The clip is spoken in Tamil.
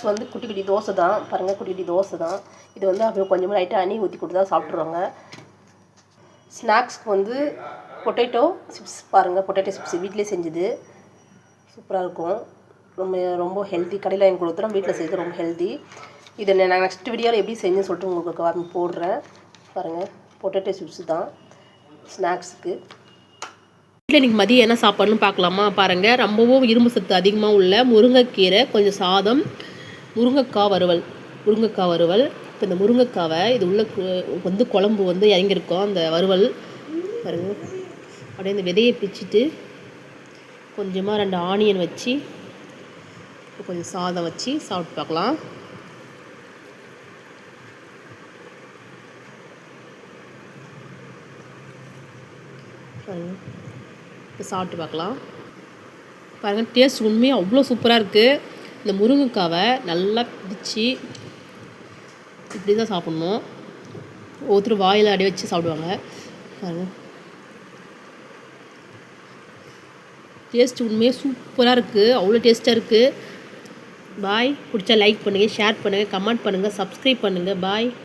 வந்து குட்டி குட்டி தோசை தான் பாருங்கள், குட்டி குட்டி தோசை தான். இது வந்து அப்படியே கொஞ்சமாக லைட்டாக அணி ஊற்றி கொடுத்தா சாப்பிட்ருவாங்க. ஸ்நாக்ஸ்க்கு வந்து பொட்டேட்டோ சிப்ஸ் பாருங்கள், பொட்டேட்டோ சிப்ஸ் வீட்டிலே செஞ்சது சூப்பராக இருக்கும். ரொம்ப ஹெல்த்தி. கடையில் வாங்கி கொடுத்துறோம், வீட்டில் செய்கிறது ரொம்ப ஹெல்த்தி. இதை நான் நெக்ஸ்ட் வீடியோவில் எப்படி செஞ்சுன்னு சொல்லிட்டு உங்களுக்கு போடுறேன். பாருங்கள், பொட்டேட்டோ சிப்ஸ் தான் ஸ்நாக்ஸுக்கு. வீட்டில் இன்றைக்கி மதியம் என்ன சாப்பாடுன்னு பார்க்கலாமா? பாருங்கள், ரொம்பவும் இரும்பு சத்து அதிகமாக உள்ள முருங்கைக்கீரை, கொஞ்சம் சாதம், முருங்கைக்காய் வறுவல். இப்போ இந்த முருங்கைக்காவை இது உள்ள வந்து குழம்பு வந்து இறங்கியிருக்கோம். அந்த வறுவல் பாருங்கள், அப்படியே இந்த விதையை பிச்சுட்டு கொஞ்சமாக 2 ஆனியன் வச்சு கொஞ்சம் சாதம் வச்சு சாப்பிட்டு பார்க்கலாம். இப்போ சாப்பிட்டு பார்க்கலாம். பாருங்கள், டேஸ்ட் உண்மையாக அவ்வளோ சூப்பராக இருக்குது. இந்த முருங்கைக்காவை நல்லா பிடிச்சி இப்படி தான் சாப்பிட்ணும். ஒவ்வொருத்தர் வாயில் அடி வச்சு சாப்பிடுவாங்க. பாருங்கள், டேஸ்ட் உண்மையாக சூப்பராக இருக்குது, அவ்வளோ டேஸ்ட்டாக இருக்குது. பாய். பிடிச்சா லைக் பண்ணுங்கள், ஷேர் பண்ணுங்கள், கமெண்ட் பண்ணுங்கள், சப்ஸ்கிரைப் பண்ணுங்கள். பாய்.